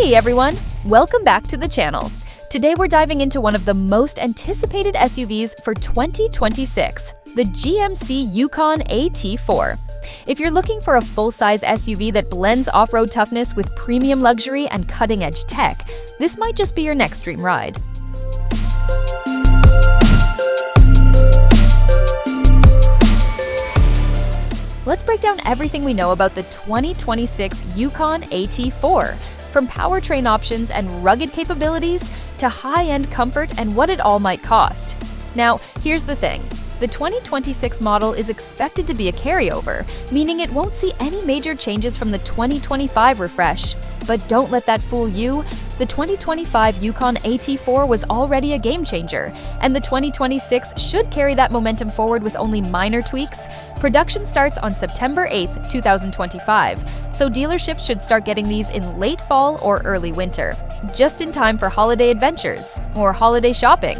Hey everyone! Welcome back to the channel. Today we're diving into one of the most anticipated SUVs for 2026, the GMC Yukon AT4. If you're looking for a full-size SUV that blends off-road toughness with premium luxury and cutting-edge tech, this might just be your next dream ride. Let's break down everything we know about the 2026 Yukon AT4, from powertrain options and rugged capabilities to high-end comfort and what it all might cost. Now, here's the thing. The 2026 model is expected to be a carryover, meaning it won't see any major changes from the 2025 refresh. But don't let that fool you. The 2025 Yukon AT4 was already a game-changer, and the 2026 should carry that momentum forward with only minor tweaks. Production starts on September 8th, 2025, so dealerships should start getting these in late fall or early winter, just in time for holiday adventures or holiday shopping.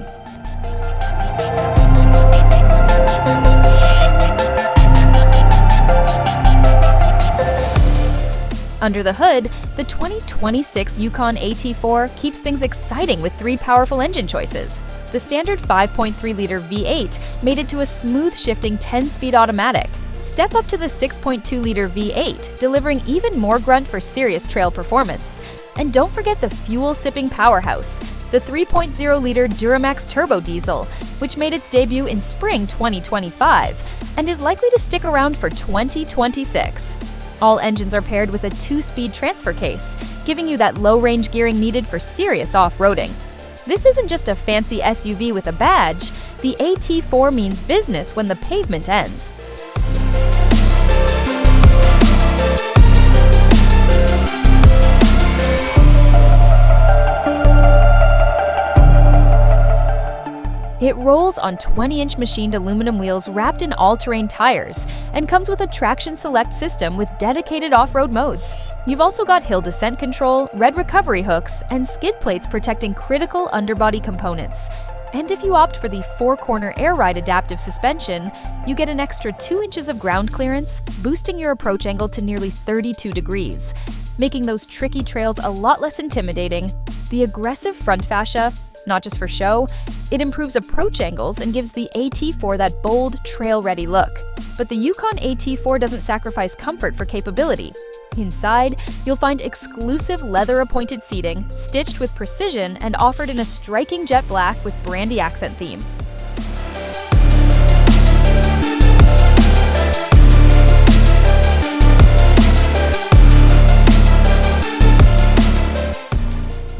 Under the hood, the 2026 Yukon AT4 keeps things exciting with three powerful engine choices. The standard 5.3-liter V8 made it to a smooth-shifting 10-speed automatic. Step up to the 6.2-liter V8, delivering even more grunt for serious trail performance. And don't forget the fuel-sipping powerhouse, the 3.0-liter Duramax Turbo-Diesel, which made its debut in spring 2025 and is likely to stick around for 2026. All engines are paired with a 2-speed transfer case, giving you that low-range gearing needed for serious off-roading. This isn't just a fancy SUV with a badge. The AT4 means business when the pavement ends. It rolls on 20-inch machined aluminum wheels wrapped in all-terrain tires and comes with a traction select system with dedicated off-road modes. You've also got hill descent control, red recovery hooks, and skid plates protecting critical underbody components. And if you opt for the 4-corner air ride adaptive suspension, you get an extra 2 inches of ground clearance, boosting your approach angle to nearly 32 degrees, making those tricky trails a lot less intimidating. The aggressive front fascia, not just for show, it improves approach angles and gives the AT4 that bold, trail-ready look. But the Yukon AT4 doesn't sacrifice comfort for capability. Inside, you'll find exclusive leather-appointed seating, stitched with precision and offered in a striking jet black with brandy accent theme.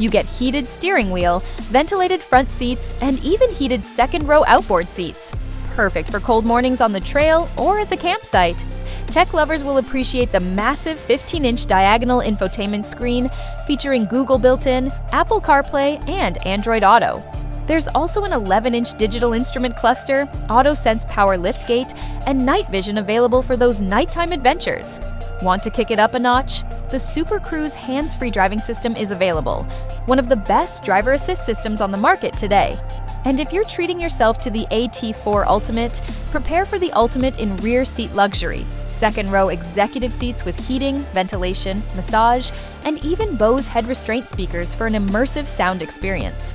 You get heated steering wheel, ventilated front seats, and even heated second-row outboard seats. Perfect for cold mornings on the trail or at the campsite. Tech lovers will appreciate the massive 15-inch diagonal infotainment screen featuring Google built-in, Apple CarPlay, and Android Auto. There's also an 11-inch digital instrument cluster, AutoSense power liftgate, and night vision available for those nighttime adventures. Want to kick it up a notch? The Super Cruise hands-free driving system is available, one of the best driver assist systems on the market today. And if you're treating yourself to the AT4 Ultimate, prepare for the ultimate in rear seat luxury. Second-row executive seats with heating, ventilation, massage, and even Bose head restraint speakers for an immersive sound experience.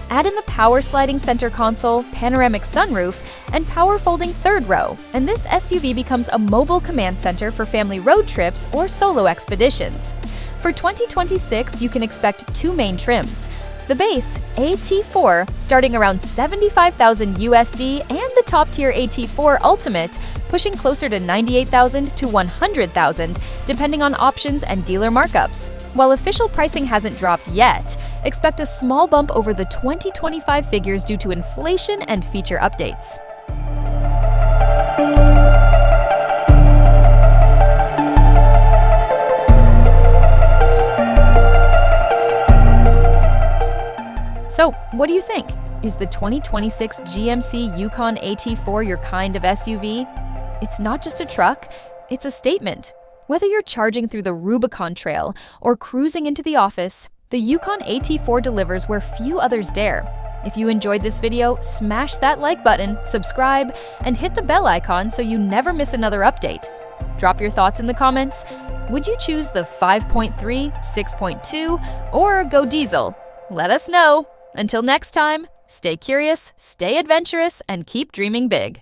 Add in the power sliding center console, panoramic sunroof, and power folding third row, and this SUV becomes a mobile command center for family road trips or solo expeditions. For 2026, you can expect two main trims. The base, AT4, starting around $75,000 USD, and the top-tier AT4 Ultimate, pushing closer to $98,000 to $100,000, depending on options and dealer markups. While official pricing hasn't dropped yet, expect a small bump over the 2025 figures due to inflation and feature updates. So, what do you think? Is the 2026 GMC Yukon AT4 your kind of SUV? It's not just a truck, it's a statement. Whether you're charging through the Rubicon Trail or cruising into the office, the Yukon AT4 delivers where few others dare. If you enjoyed this video, smash that like button, subscribe, and hit the bell icon so you never miss another update. Drop your thoughts in the comments. Would you choose the 5.3, 6.2, or go diesel? Let us know. Until next time, stay curious, stay adventurous, and keep dreaming big.